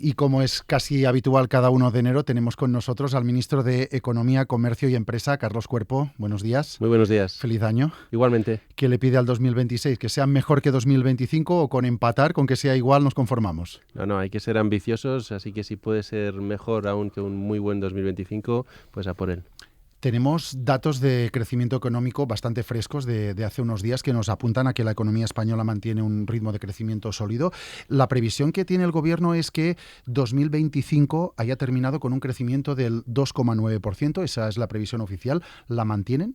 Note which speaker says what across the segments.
Speaker 1: Y como es casi habitual cada 1 de enero, tenemos con nosotros al ministro de Economía, Comercio y Empresa, Carlos Cuerpo. Buenos días.
Speaker 2: Muy buenos días.
Speaker 1: Feliz año.
Speaker 2: Igualmente.
Speaker 1: ¿Qué le pide al 2026? ¿Que sea mejor que 2025 o con empatar, con que sea igual, nos conformamos?
Speaker 2: No, hay que ser ambiciosos, así que si puede ser mejor aún que un muy buen 2025, pues a por él.
Speaker 1: Tenemos datos de crecimiento económico bastante frescos de hace unos días que nos apuntan a que la economía española mantiene un ritmo de crecimiento sólido. La previsión que tiene el Gobierno es que 2025 haya terminado con un crecimiento del 2,9%. Esa es la previsión oficial. ¿La mantienen?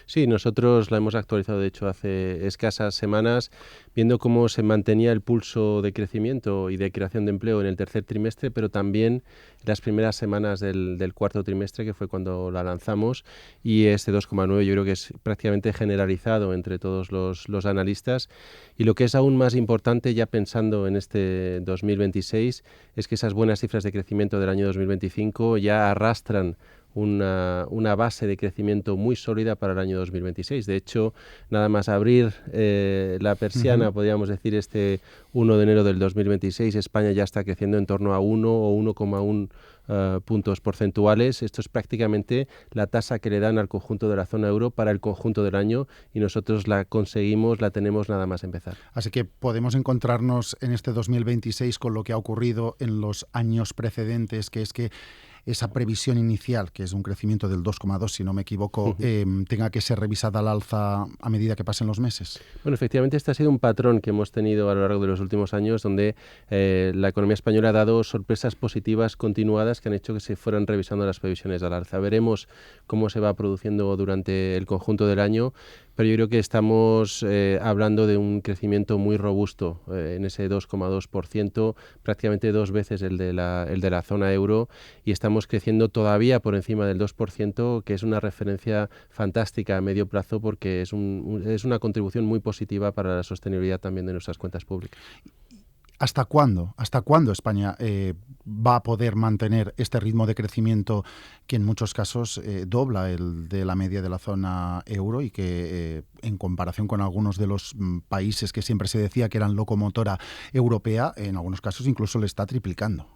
Speaker 2: Sí, nosotros la hemos actualizado, de hecho, hace escasas semanas, viendo cómo se mantenía el pulso de crecimiento y de creación de empleo en el tercer trimestre, pero también las primeras semanas del cuarto trimestre, que fue cuando la lanzamos, y este 2,9 yo creo que es prácticamente generalizado entre todos los analistas. Y lo que es aún más importante, ya pensando en este 2026, es que esas buenas cifras de crecimiento del año 2025 ya arrastran una base de crecimiento muy sólida para el año 2026. De hecho, nada más abrir la persiana, podríamos decir, este 1 de enero del 2026, España ya está creciendo en torno a 1 o 1,1 puntos porcentuales. Esto es prácticamente la tasa que le dan al conjunto de la zona euro para el conjunto del año y nosotros la conseguimos, la tenemos nada más empezar.
Speaker 1: Así que podemos encontrarnos en este 2026 con lo que ha ocurrido en los años precedentes, que es que esa previsión inicial, que es un crecimiento del 2,2, si no me equivoco, tenga que ser revisada al alza a medida que pasen los meses.
Speaker 2: Bueno, efectivamente este ha sido un patrón que hemos tenido a lo largo de los últimos años, donde la economía española ha dado sorpresas positivas continuadas que han hecho que se fueran revisando las previsiones al alza. Veremos cómo se va produciendo durante el conjunto del año, pero yo creo que estamos hablando de un crecimiento muy robusto en ese 2,2%, prácticamente 2 veces el de la zona euro, y estamos creciendo todavía por encima del 2%, que es una referencia fantástica a medio plazo porque es una contribución muy positiva para la sostenibilidad también de nuestras cuentas públicas.
Speaker 1: ¿Hasta cuándo España va a poder mantener este ritmo de crecimiento que en muchos casos dobla el de la media de la zona euro y que en comparación con algunos de los países que siempre se decía que eran locomotora europea, en algunos casos incluso le está triplicando?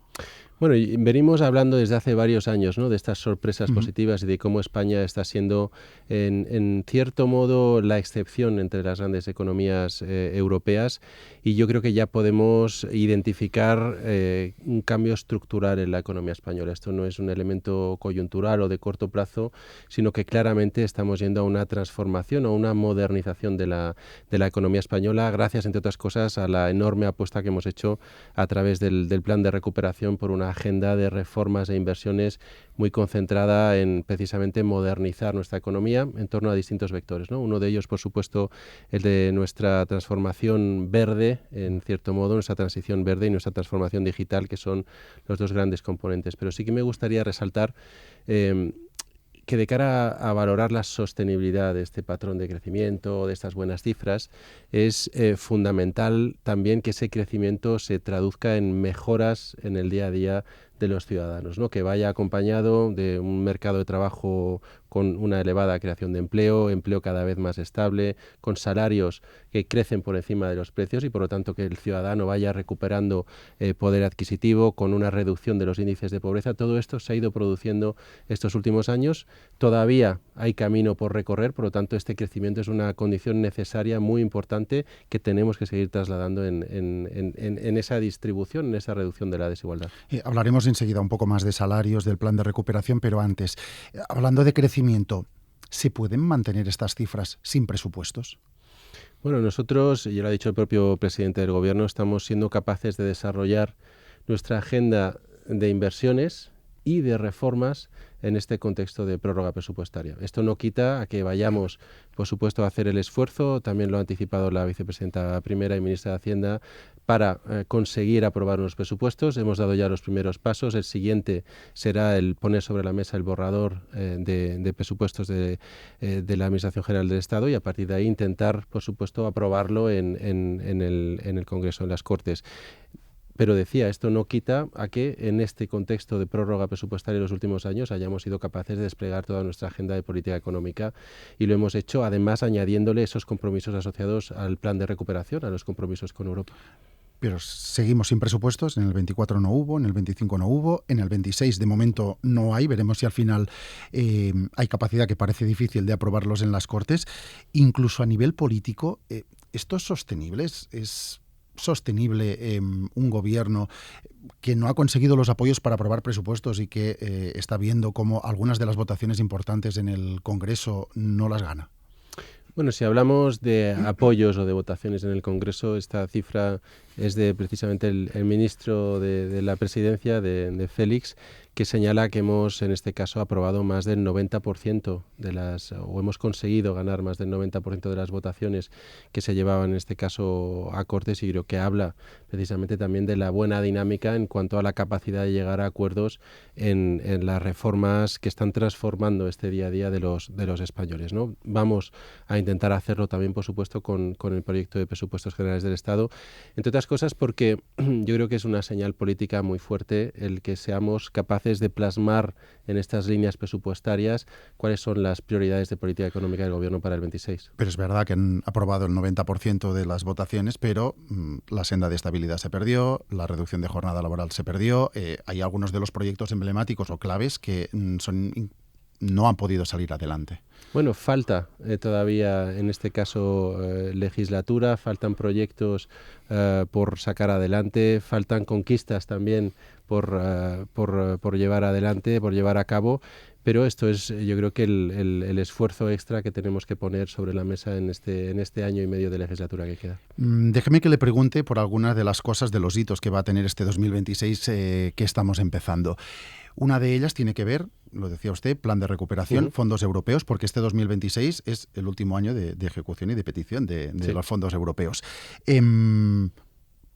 Speaker 2: Bueno, y venimos hablando desde hace varios años, ¿no?, de estas sorpresas positivas y de cómo España está siendo, en cierto modo, la excepción entre las grandes economías europeas, y yo creo que ya podemos identificar un cambio estructural en la economía española. Esto no es un elemento coyuntural o de corto plazo, sino que claramente estamos yendo a una transformación o una modernización de la economía española, gracias, entre otras cosas, a la enorme apuesta que hemos hecho a través del plan de recuperación por una agenda de reformas e inversiones muy concentrada en precisamente modernizar nuestra economía en torno a distintos vectores, ¿no? Uno de ellos, por supuesto, el de nuestra transformación verde, en cierto modo, nuestra transición verde y nuestra transformación digital, que son los dos grandes componentes. Pero sí que me gustaría resaltar que de cara a valorar la sostenibilidad de este patrón de crecimiento, de estas buenas cifras, es fundamental también que ese crecimiento se traduzca en mejoras en el día a día de los ciudadanos, ¿no?, que vaya acompañado de un mercado de trabajo con una elevada creación de empleo cada vez más estable, con salarios que crecen por encima de los precios y por lo tanto que el ciudadano vaya recuperando poder adquisitivo, con una reducción de los índices de pobreza. Todo esto se ha ido produciendo estos últimos años. Todavía hay camino por recorrer, por lo tanto este crecimiento es una condición necesaria muy importante que tenemos que seguir trasladando en esa distribución, en esa reducción de la desigualdad.
Speaker 1: Hablaremos enseguida un poco más de salarios, del plan de recuperación, pero antes, hablando de crecimiento, ¿se pueden mantener estas cifras sin presupuestos?
Speaker 2: Bueno, nosotros, ya lo ha dicho el propio presidente del Gobierno, estamos siendo capaces de desarrollar nuestra agenda de inversiones y de reformas en este contexto de prórroga presupuestaria. Esto no quita a que vayamos, por supuesto, a hacer el esfuerzo, también lo ha anticipado la vicepresidenta primera y ministra de Hacienda, para conseguir aprobar unos presupuestos. Hemos dado ya los primeros pasos. El siguiente será el poner sobre la mesa el borrador de presupuestos de la Administración General del Estado y a partir de ahí intentar, por supuesto, aprobarlo en el Congreso, en las Cortes. Pero decía, esto no quita a que en este contexto de prórroga presupuestaria de los últimos años hayamos sido capaces de desplegar toda nuestra agenda de política económica y lo hemos hecho además añadiéndole esos compromisos asociados al plan de recuperación, a los compromisos con Europa.
Speaker 1: Pero seguimos sin presupuestos, en el 24 no hubo, en el 25 no hubo, en el 26 de momento no hay, veremos si al final hay capacidad, que parece difícil, de aprobarlos en las Cortes. Incluso a nivel político, ¿esto es sostenible? ¿Es sostenible un gobierno que no ha conseguido los apoyos para aprobar presupuestos y que está viendo cómo algunas de las votaciones importantes en el Congreso no las gana?
Speaker 2: Bueno, si hablamos de apoyos o de votaciones en el Congreso, esta cifra es de precisamente el ministro de la Presidencia, de Félix, que señala que hemos, en este caso, aprobado más del 90% o hemos conseguido ganar más del 90% de las votaciones que se llevaban, en este caso, a Cortes, y creo que habla precisamente también de la buena dinámica en cuanto a la capacidad de llegar a acuerdos en las reformas que están transformando este día a día de los españoles, ¿no? Vamos a intentar hacerlo también, por supuesto, con el proyecto de presupuestos generales del Estado, entre otras cosas porque yo creo que es una señal política muy fuerte el que seamos capaces de plasmar en estas líneas presupuestarias cuáles son las prioridades de política económica del Gobierno para el 26.
Speaker 1: Pero es verdad que han aprobado el 90% de las votaciones, pero la senda de estabilidad se perdió, la reducción de jornada laboral se perdió, hay algunos de los proyectos emblemáticos o claves que no han podido salir adelante.
Speaker 2: Bueno, falta todavía, en este caso, legislatura, faltan proyectos por sacar adelante, faltan conquistas también por llevar adelante, por llevar a cabo, pero esto es, yo creo que el esfuerzo extra que tenemos que poner sobre la mesa en este año y medio de legislatura que queda.
Speaker 1: Déjeme que le pregunte por algunas de las cosas, de los hitos que va a tener este 2026 que estamos empezando. Una de ellas tiene que ver, lo decía usted, plan de recuperación, fondos europeos, porque este 2026 es el último año de ejecución y de petición de los fondos europeos.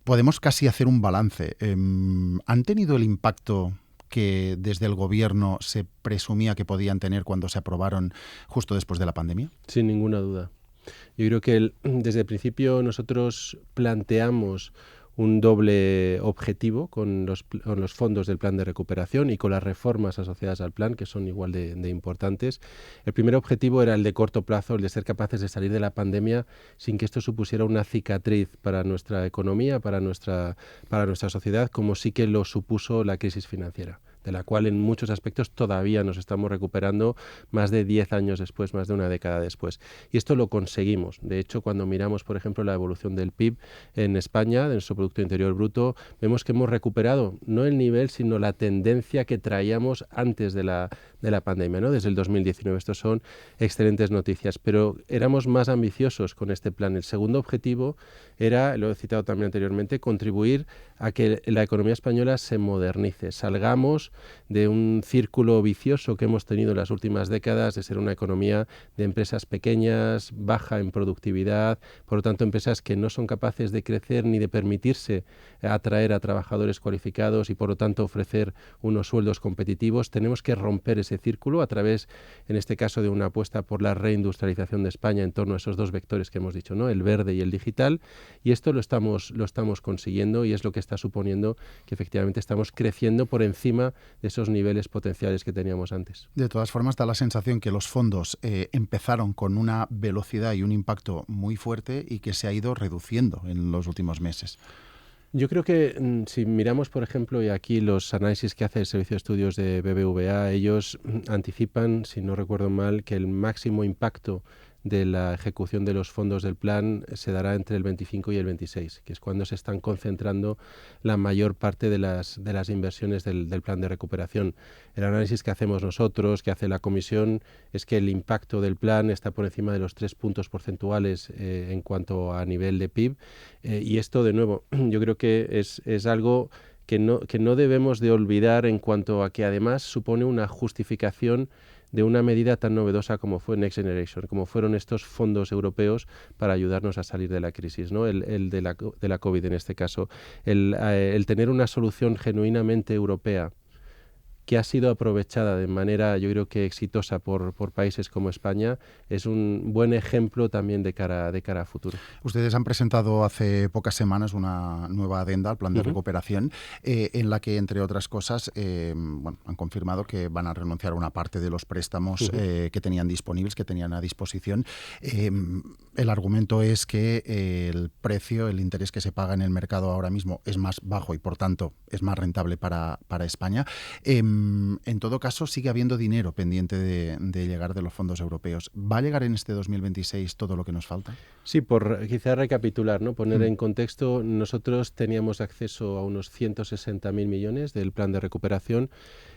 Speaker 1: Podemos casi hacer un balance. ¿Han tenido el impacto que desde el Gobierno se presumía que podían tener cuando se aprobaron justo después de la pandemia?
Speaker 2: Sin ninguna duda. Yo creo que desde el principio nosotros planteamos un doble objetivo con los fondos del plan de recuperación y con las reformas asociadas al plan, que son igual de importantes. El primer objetivo era el de corto plazo, el de ser capaces de salir de la pandemia sin que esto supusiera una cicatriz para nuestra economía, para nuestra sociedad, como sí que lo supuso la crisis financiera, de la cual en muchos aspectos todavía nos estamos recuperando más de 10 años después, más de una década después. Y esto lo conseguimos. De hecho, cuando miramos, por ejemplo, la evolución del PIB en España, de nuestro Producto Interior Bruto, vemos que hemos recuperado no el nivel, sino la tendencia que traíamos antes de la pandemia, ¿no? Desde el 2019. Estos son excelentes noticias, pero éramos más ambiciosos con este plan. El segundo objetivo era, lo he citado también anteriormente, contribuir a que la economía española se modernice, salgamos de un círculo vicioso que hemos tenido en las últimas décadas de ser una economía de empresas pequeñas, baja en productividad, por lo tanto empresas que no son capaces de crecer ni de permitirse atraer a trabajadores cualificados y por lo tanto ofrecer unos sueldos competitivos. Tenemos que romper ese círculo a través, en este caso, de una apuesta por la reindustrialización de España en torno a esos dos vectores que hemos dicho, ¿no? El verde y el digital, y esto lo estamos consiguiendo y es lo que está suponiendo que efectivamente estamos creciendo por encima de esos niveles potenciales que teníamos antes.
Speaker 1: De todas formas, da la sensación que los fondos empezaron con una velocidad y un impacto muy fuerte y que se ha ido reduciendo en los últimos meses.
Speaker 2: Yo creo que si miramos, por ejemplo, y aquí los análisis que hace el Servicio de Estudios de BBVA, ellos anticipan, si no recuerdo mal, que el máximo impacto de la ejecución de los fondos del plan se dará entre el 25 y el 26, que es cuando se están concentrando la mayor parte de las inversiones del plan de recuperación. El análisis que hacemos nosotros, que hace la Comisión, es que el impacto del plan está por encima de los 3 puntos porcentuales en cuanto a nivel de PIB, y esto, de nuevo, yo creo que es algo que no debemos de olvidar en cuanto a que además supone una justificación de una medida tan novedosa como fue Next Generation, como fueron estos fondos europeos para ayudarnos a salir de la crisis, ¿no? El de la COVID en este caso. El tener una solución genuinamente europea que ha sido aprovechada de manera, yo creo que exitosa por países como España, es un buen ejemplo también de cara a futuro.
Speaker 1: Ustedes han presentado hace pocas semanas una nueva adenda al plan de recuperación, en la que, entre otras cosas, han confirmado que van a renunciar a una parte de los préstamos que tenían disponibles, que tenían a disposición. El argumento es que el precio, el interés que se paga en el mercado ahora mismo es más bajo y, por tanto, es más rentable para España. En todo caso, sigue habiendo dinero pendiente de llegar de los fondos europeos. ¿Va a llegar en este 2026 todo lo que nos falta?
Speaker 2: Sí, por quizá recapitular, ¿no? Poner en contexto, nosotros teníamos acceso a unos 160.000 millones del plan de recuperación,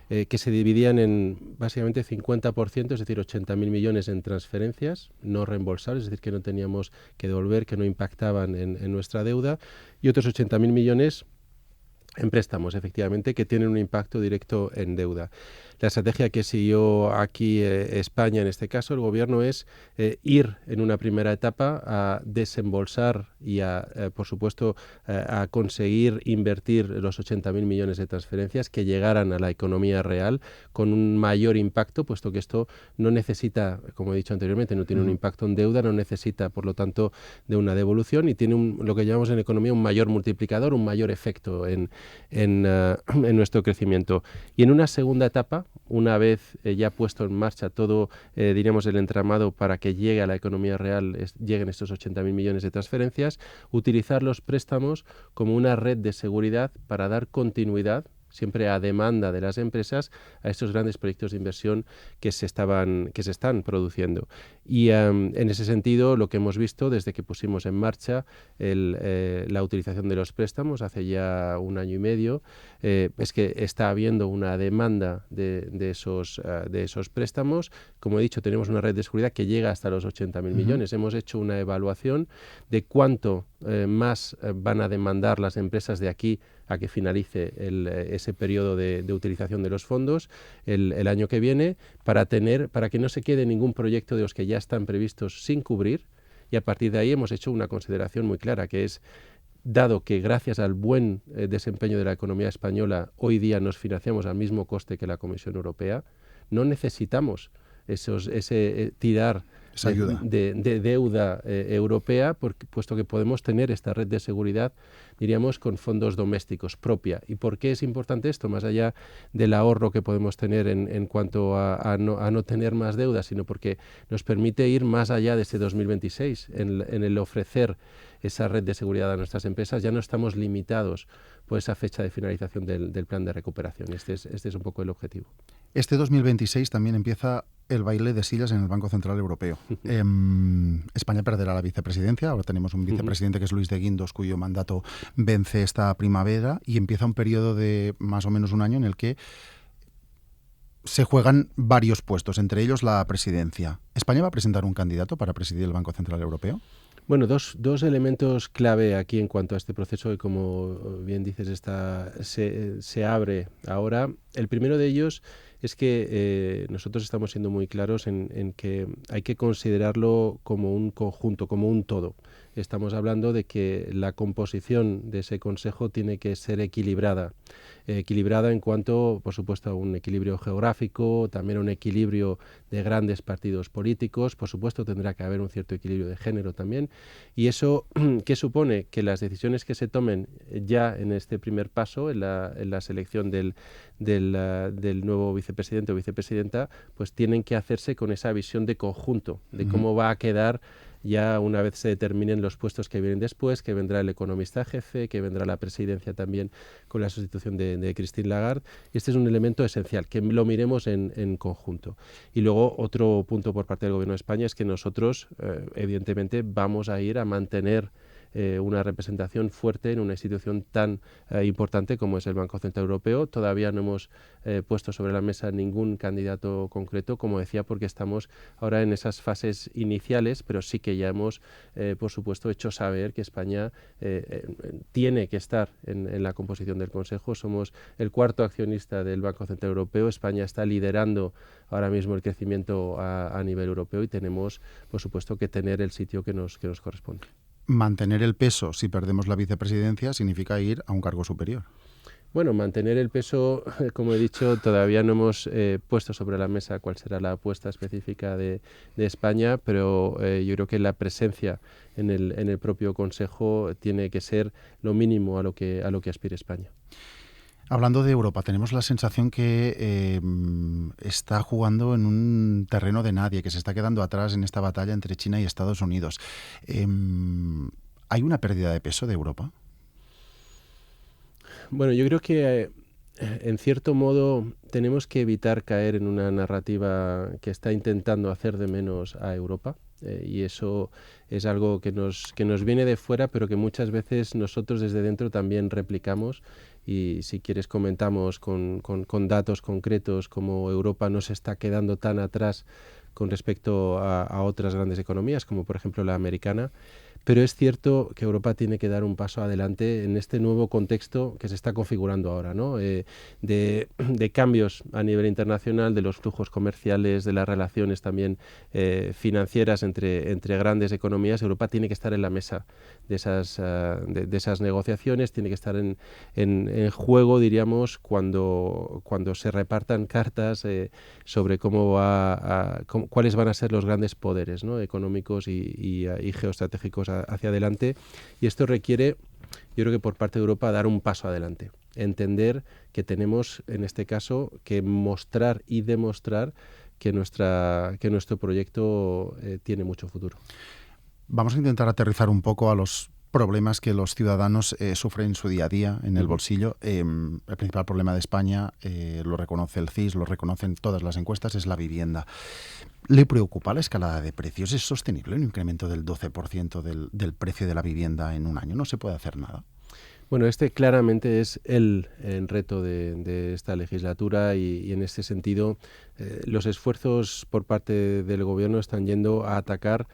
Speaker 2: que se dividían en básicamente 50%, es decir, 80.000 millones en transferencias no reembolsables, es decir, que no teníamos que devolver, que no impactaban en nuestra deuda, y otros 80.000 millones en préstamos, efectivamente, que tienen un impacto directo en deuda. La estrategia que siguió aquí España, en este caso, el Gobierno, es ir en una primera etapa a desembolsar y por supuesto, a conseguir invertir los 80.000 millones de transferencias que llegaran a la economía real con un mayor impacto, puesto que esto no necesita, como he dicho anteriormente, no tiene un impacto en deuda, no necesita, por lo tanto, de una devolución y tiene lo que llamamos en economía un mayor multiplicador, un mayor efecto en nuestro crecimiento. Y en una segunda etapa, una vez ya puesto en marcha todo, diríamos, el entramado para que llegue a la economía real, lleguen estos 80.000 millones de transferencias, utilizar los préstamos como una red de seguridad para dar continuidad, siempre a demanda de las empresas, a estos grandes proyectos de inversión que se están produciendo. Y en ese sentido, lo que hemos visto desde que pusimos en marcha la utilización de los préstamos hace ya 1 año y medio, es que está habiendo una demanda de esos préstamos. Como he dicho, tenemos una red de seguridad que llega hasta los 80.000 millones. Hemos hecho una evaluación de cuánto más van a demandar las empresas de aquí a que finalice ese periodo de utilización de los fondos el año que viene, para que no se quede ningún proyecto de los que ya están previstos sin cubrir, y a partir de ahí hemos hecho una consideración muy clara, que es, dado que gracias al buen desempeño de la economía española hoy día nos financiamos al mismo coste que la Comisión Europea, no necesitamos tirar de deuda europea, puesto que podemos tener esta red de seguridad, diríamos, con fondos domésticos propia. ¿Y por qué es importante esto? Más allá del ahorro que podemos tener en cuanto a no tener más deuda, sino porque nos permite ir más allá de este 2026 en el ofrecer esa red de seguridad a nuestras empresas. Ya no estamos limitados por esa fecha de finalización del plan de recuperación. Este es un poco el objetivo.
Speaker 1: Este 2026 también empieza el baile de sillas en el Banco Central Europeo. España perderá la vicepresidencia. Ahora tenemos un vicepresidente que es Luis de Guindos, cuyo mandato vence esta primavera, y empieza un periodo de más o menos 1 año en el que se juegan varios puestos, entre ellos la presidencia. ¿España va a presentar un candidato para presidir el Banco Central Europeo?
Speaker 2: Bueno, dos elementos clave aquí en cuanto a este proceso, y como bien dices, se abre ahora. El primero de ellos es que nosotros estamos siendo muy claros en que hay que considerarlo como un conjunto, como un todo. Estamos hablando de que la composición de ese Consejo tiene que ser equilibrada en cuanto, por supuesto, a un equilibrio geográfico, también a un equilibrio de grandes partidos políticos. Por supuesto, tendrá que haber un cierto equilibrio de género también. Y eso, ¿qué supone? Que las decisiones que se tomen ya en este primer paso, en la selección del nuevo vicepresidente o vicepresidenta, pues tienen que hacerse con esa visión de conjunto, de cómo va a quedar ya una vez se determinen los puestos que vienen después, que vendrá el economista jefe, que vendrá la presidencia también con la sustitución de Christine Lagarde. Este es un elemento esencial, que lo miremos en conjunto. Y luego otro punto por parte del Gobierno de España es que nosotros, evidentemente, vamos a ir a mantener una representación fuerte en una institución tan importante como es el Banco Central Europeo. Todavía no hemos puesto sobre la mesa ningún candidato concreto, como decía, porque estamos ahora en esas fases iniciales, pero sí que ya hemos, por supuesto, hecho saber que España tiene que estar en la composición del Consejo. Somos el 4º accionista del Banco Central Europeo. España está liderando ahora mismo el crecimiento a nivel europeo y tenemos, por supuesto, que tener el sitio que nos corresponde.
Speaker 1: Mantener el peso si perdemos la vicepresidencia significa ir a un cargo superior.
Speaker 2: Bueno, mantener el peso, como he dicho, todavía no hemos puesto sobre la mesa cuál será la apuesta específica de España, pero yo creo que la presencia en el propio Consejo tiene que ser lo mínimo a lo que aspire España.
Speaker 1: Hablando de Europa, tenemos la sensación que está jugando en un terreno de nadie, que se está quedando atrás en esta batalla entre China y Estados Unidos. ¿Hay una pérdida de peso de Europa?
Speaker 2: Bueno, yo creo que en cierto modo tenemos que evitar caer en una narrativa que está intentando hacer de menos a Europa. Y eso es algo que nos viene de fuera, pero que muchas veces nosotros desde dentro también replicamos. Y si quieres comentamos con datos concretos cómo Europa no se está quedando tan atrás con respecto a otras grandes economías, como por ejemplo la americana. Pero es cierto que Europa tiene que dar un paso adelante en este nuevo contexto que se está configurando ahora, ¿no? De cambios a nivel internacional, de los flujos comerciales, de las relaciones también financieras entre grandes economías. Europa tiene que estar en la mesa de esas negociaciones, tiene que estar en juego, diríamos, cuando se repartan cartas sobre cuáles van a ser los grandes poderes, ¿no? Económicos y geoestratégicos hacia adelante, y esto requiere, yo creo que por parte de Europa, dar un paso adelante, entender que tenemos en este caso que mostrar y demostrar que nuestro proyecto tiene mucho futuro.
Speaker 1: Vamos a intentar aterrizar un poco a los problemas que los ciudadanos sufren en su día a día, en el bolsillo. El principal problema de España, lo reconoce el CIS, lo reconocen todas las encuestas, es la vivienda. ¿Le preocupa la escalada de precios? ¿Es sostenible un incremento del 12% del precio de la vivienda en un año? ¿No se puede hacer nada?
Speaker 2: Bueno, este claramente es el reto de esta legislatura y en este sentido los esfuerzos por parte del Gobierno están yendo a atacar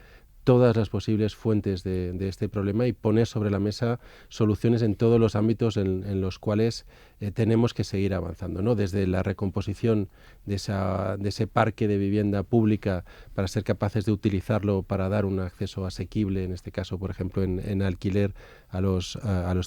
Speaker 2: todas las posibles fuentes de este problema y poner sobre la mesa soluciones en todos los ámbitos en los cuales tenemos que seguir avanzando, ¿no? Desde la recomposición de ese parque de vivienda pública para ser capaces de utilizarlo para dar un acceso asequible, en este caso, por ejemplo, en alquiler a los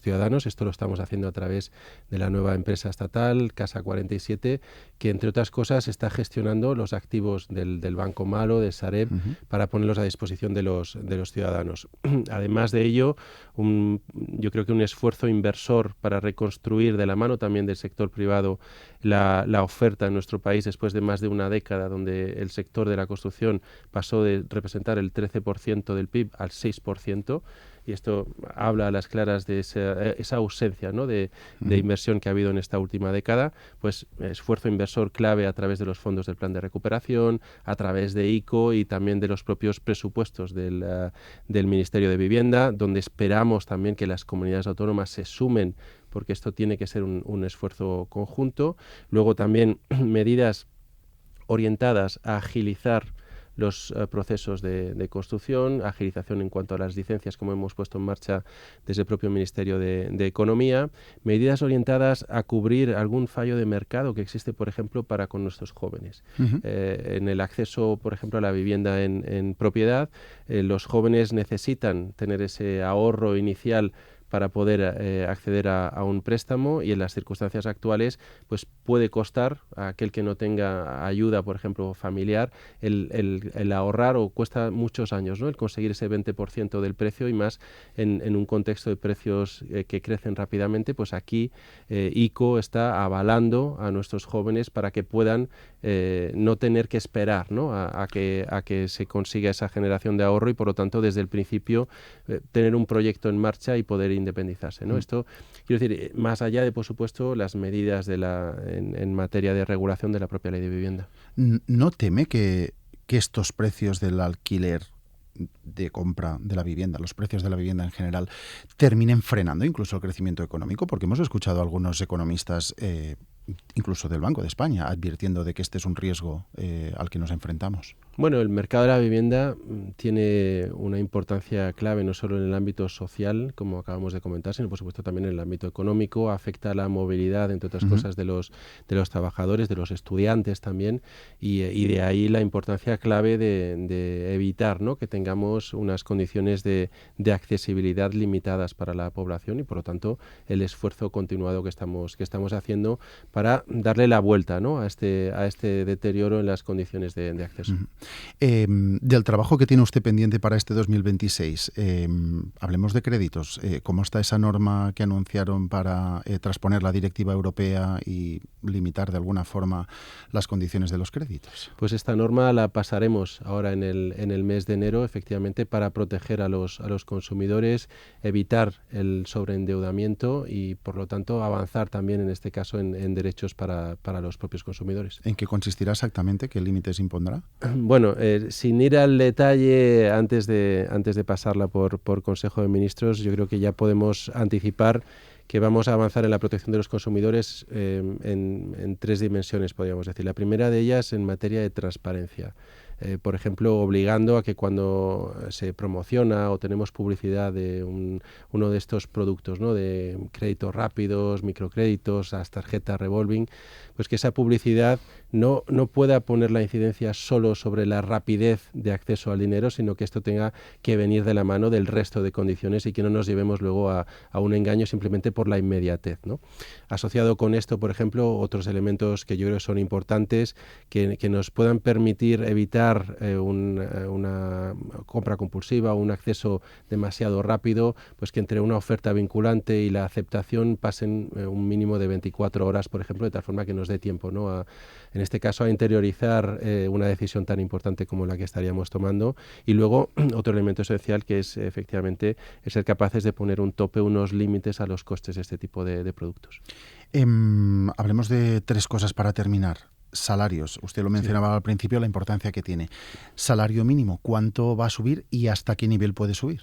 Speaker 2: ciudadanos. Esto lo estamos haciendo a través de la nueva empresa estatal, Casa 47, que entre otras cosas está gestionando los activos del Banco Malo, de Sareb, para ponerlos a disposición de los ciudadanos. Además de ello, yo creo que un esfuerzo inversor para reconstruir de la mano también del sector privado la oferta en nuestro país después de más de una década donde el sector de la construcción pasó de representar el 13% del PIB al 6%. Y esto habla a las claras de esa ausencia, ¿no? de inversión que ha habido en esta última década. Pues esfuerzo inversor clave a través de los fondos del Plan de Recuperación, a través de ICO y también de los propios presupuestos del Ministerio de Vivienda, donde esperamos también que las comunidades autónomas se sumen, porque esto tiene que ser un esfuerzo conjunto. Luego también medidas orientadas a agilizar los procesos de construcción, agilización en cuanto a las licencias, como hemos puesto en marcha desde el propio Ministerio de Economía, medidas orientadas a cubrir algún fallo de mercado que existe, por ejemplo, para con nuestros jóvenes. En el acceso, por ejemplo, a la vivienda en propiedad, los jóvenes necesitan tener ese ahorro inicial para poder acceder a un préstamo, y en las circunstancias actuales pues puede costar a aquel que no tenga ayuda, por ejemplo, familiar, el ahorrar, o cuesta muchos años, ¿no? El conseguir ese 20% del precio, y más en un contexto de precios que crecen rápidamente. Pues aquí ICO está avalando a nuestros jóvenes para que puedan no tener que esperar, ¿no? a que se consiga esa generación de ahorro, y por lo tanto desde el principio tener un proyecto en marcha y poder independizarse, ¿no? Esto, quiero decir, más allá de, por supuesto, las medidas en materia de regulación de la propia ley de vivienda.
Speaker 1: ¿No teme que estos precios del alquiler de compra de la vivienda, los precios de la vivienda en general, terminen frenando incluso el crecimiento económico? Porque hemos escuchado a algunos economistas incluso del Banco de España, advirtiendo de que este es un riesgo al que nos enfrentamos.
Speaker 2: Bueno, el mercado de la vivienda tiene una importancia clave no solo en el ámbito social, como acabamos de comentar, sino por supuesto también en el ámbito económico. Afecta a la movilidad, entre otras cosas, de los trabajadores, de los estudiantes también, y de ahí la importancia clave de evitar, ¿no?, que tengamos unas condiciones de accesibilidad limitadas para la población y, por lo tanto, el esfuerzo continuado que estamos haciendo para darle la vuelta, ¿no?, a este deterioro en las condiciones de acceso.
Speaker 1: Del trabajo que tiene usted pendiente para este 2026, hablemos de créditos. ¿Cómo está esa norma que anunciaron para transponer la directiva europea y limitar de alguna forma las condiciones de los créditos?
Speaker 2: Pues esta norma la pasaremos ahora en el mes de enero, efectivamente, para proteger a los consumidores, evitar el sobreendeudamiento y, por lo tanto, avanzar también en este caso en derechos para los propios consumidores.
Speaker 1: ¿En qué consistirá exactamente? ¿Qué límites impondrá?
Speaker 2: Bueno, sin ir al detalle, antes de pasarla por Consejo de Ministros, yo creo que ya podemos anticipar que vamos a avanzar en la protección de los consumidores en tres dimensiones, podríamos decir. La primera de ellas en materia de transparencia. Por ejemplo, obligando a que cuando se promociona o tenemos publicidad de uno de estos productos, ¿no?, de créditos rápidos, microcréditos, las tarjetas revolving, pues que esa publicidad no pueda poner la incidencia solo sobre la rapidez de acceso al dinero, sino que esto tenga que venir de la mano del resto de condiciones y que no nos llevemos luego a un engaño simplemente por la inmediatez, ¿no? Asociado con esto, por ejemplo, otros elementos que yo creo son importantes, que nos puedan permitir evitar una compra compulsiva o un acceso demasiado rápido, pues que entre una oferta vinculante y la aceptación pasen un mínimo de 24 horas, por ejemplo, de tal forma que nos dé tiempo, ¿no?, en este caso a interiorizar una decisión tan importante como la que estaríamos tomando. Y luego otro elemento esencial, que es efectivamente ser capaces de poner un tope, unos límites a los costes de este tipo de productos.
Speaker 1: Hablemos de tres cosas para terminar. Salarios. Usted lo mencionaba al principio, la importancia que tiene. Salario mínimo, ¿cuánto va a subir y hasta qué nivel puede subir?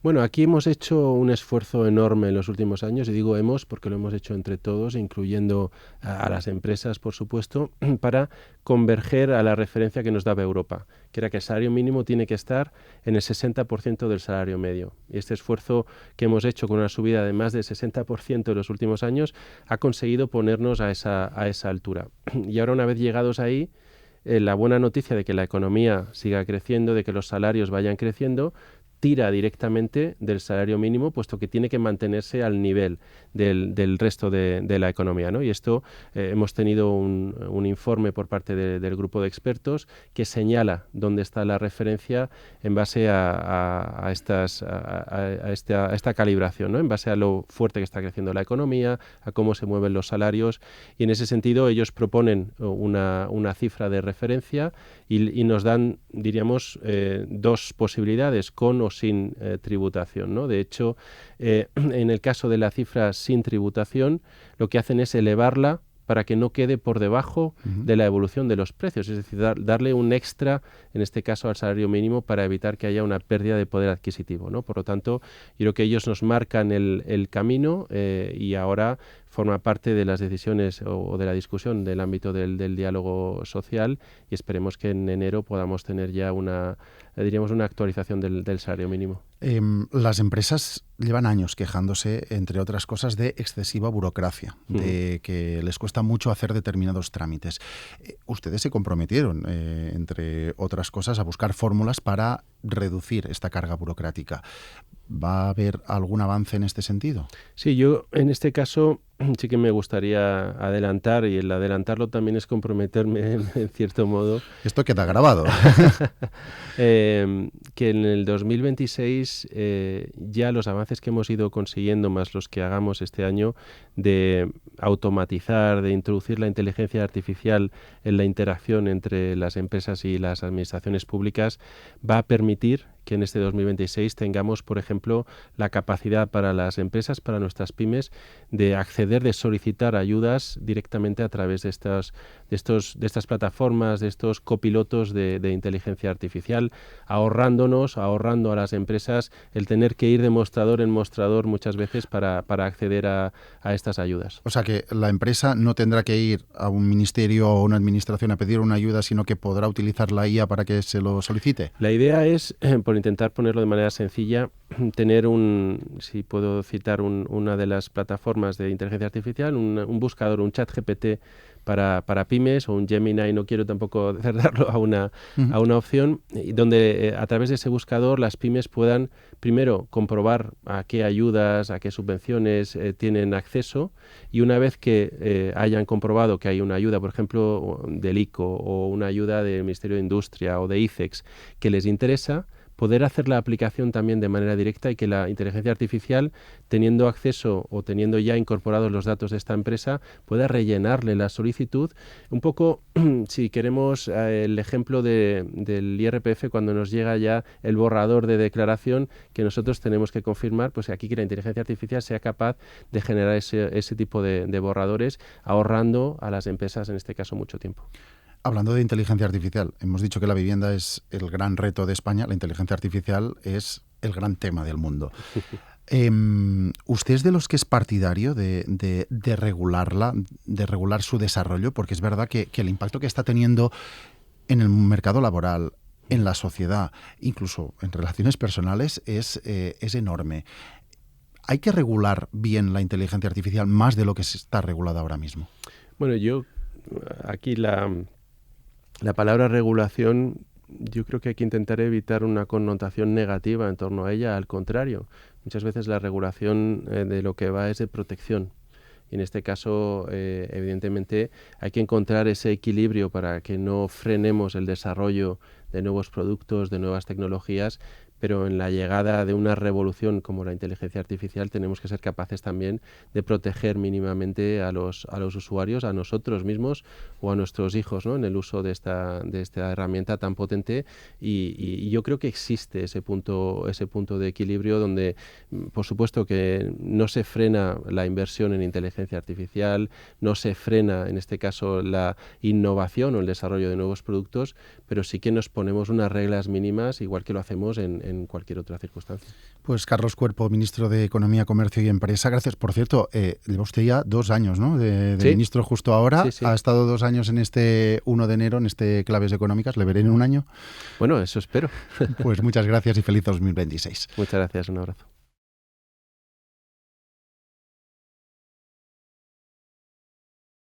Speaker 2: Bueno, aquí hemos hecho un esfuerzo enorme en los últimos años, y digo hemos porque lo hemos hecho entre todos, incluyendo a las empresas, por supuesto, para converger a la referencia que nos daba Europa, que era que el salario mínimo tiene que estar en el 60% del salario medio. Y este esfuerzo que hemos hecho con una subida de más del 60% en los últimos años ha conseguido ponernos a esa altura. Y ahora, una vez llegados ahí, la buena noticia de que la economía siga creciendo, de que los salarios vayan creciendo, tira directamente del salario mínimo, puesto que tiene que mantenerse al nivel del resto de la economía, ¿no? Y esto hemos tenido un informe por parte del grupo de expertos que señala dónde está la referencia en base a esta calibración, ¿no?, en base a lo fuerte que está creciendo la economía, a cómo se mueven los salarios, y en ese sentido ellos proponen una cifra de referencia y nos dan, diríamos, dos posibilidades, con o sin tributación, ¿no? De hecho, en el caso de la cifra sin tributación, lo que hacen es elevarla para que no quede por debajo de la evolución de los precios, es decir, darle un extra, en este caso al salario mínimo, para evitar que haya una pérdida de poder adquisitivo, ¿no? Por lo tanto, yo creo que ellos nos marcan el camino y ahora forma parte de las decisiones o de la discusión del ámbito del diálogo social, y esperemos que en enero podamos tener ya una actualización del salario mínimo.
Speaker 1: Las empresas llevan años quejándose, entre otras cosas, de excesiva burocracia, de que les cuesta mucho hacer determinados trámites. Ustedes se comprometieron, entre otras cosas, a buscar fórmulas para reducir esta carga burocrática. ¿Va a haber algún avance en este sentido?
Speaker 2: Sí, yo en este caso sí que me gustaría adelantar, y el adelantarlo también es comprometerme en cierto modo.
Speaker 1: Esto queda grabado.
Speaker 2: Que en el 2026 ya los avances que hemos ido consiguiendo, más los que hagamos este año, de automatizar, de introducir la inteligencia artificial en la interacción entre las empresas y las administraciones públicas, va a permitir que en este 2026 tengamos, por ejemplo, la capacidad para las empresas, para nuestras pymes, de acceder, de solicitar ayudas directamente a través de estas plataformas, de estos copilotos de inteligencia artificial, ahorrando a las empresas el tener que ir de mostrador en mostrador muchas veces para acceder a estas ayudas.
Speaker 1: O sea que la empresa no tendrá que ir a un ministerio o una administración a pedir una ayuda, sino que podrá utilizar la IA para que se lo solicite.
Speaker 2: La idea es, por intentar ponerlo de manera sencilla, tener si puedo citar una de las plataformas de inteligencia artificial, un buscador, un chat GPT para pymes, o un Gemini, no quiero tampoco cerrarlo a una opción, donde a través de ese buscador las pymes puedan primero comprobar a qué ayudas, a qué subvenciones tienen acceso, y una vez que hayan comprobado que hay una ayuda, por ejemplo, del ICO o una ayuda del Ministerio de Industria o de ICEX que les interesa, poder hacer la aplicación también de manera directa y que la inteligencia artificial, teniendo acceso o teniendo ya incorporados los datos de esta empresa, pueda rellenarle la solicitud. Un poco, si queremos, el ejemplo del IRPF, cuando nos llega ya el borrador de declaración que nosotros tenemos que confirmar, pues aquí que la inteligencia artificial sea capaz de generar ese tipo de borradores, ahorrando a las empresas, en este caso, mucho tiempo.
Speaker 1: Hablando de inteligencia artificial, hemos dicho que la vivienda es el gran reto de España, la inteligencia artificial es el gran tema del mundo. ¿Usted es de los que es partidario de regularla, de regular su desarrollo? Porque es verdad que el impacto que está teniendo en el mercado laboral, en la sociedad, incluso en relaciones personales, es enorme. ¿Hay que regular bien la inteligencia artificial más de lo que se está regulada ahora mismo?
Speaker 2: Bueno, aquí la palabra regulación, yo creo que hay que intentar evitar una connotación negativa en torno a ella. Al contrario, muchas veces la regulación de lo que va es de protección. Y en este caso, evidentemente, hay que encontrar ese equilibrio para que no frenemos el desarrollo de nuevos productos, de nuevas tecnologías, pero en la llegada de una revolución como la inteligencia artificial tenemos que ser capaces también de proteger mínimamente a los usuarios, a nosotros mismos o a nuestros hijos, ¿no?, en el uso de esta herramienta tan potente, y yo creo que existe ese punto de equilibrio donde, por supuesto, que no se frena la inversión en inteligencia artificial, no se frena, en este caso, la innovación o el desarrollo de nuevos productos, pero sí que nos ponemos unas reglas mínimas, igual que lo hacemos en cualquier otra circunstancia.
Speaker 1: Pues Carlos Cuerpo, ministro de Economía, Comercio y Empresa, gracias. Por cierto, lleva usted ya 2 años, ¿no?, de
Speaker 2: ¿Sí?
Speaker 1: ministro justo ahora.
Speaker 2: Sí, sí.
Speaker 1: Ha estado 2 años en este 1 de enero, en este Claves Económicas. ¿Le veré en un año?
Speaker 2: Bueno, eso espero.
Speaker 1: Pues muchas gracias y feliz 2026.
Speaker 2: Muchas gracias, un abrazo.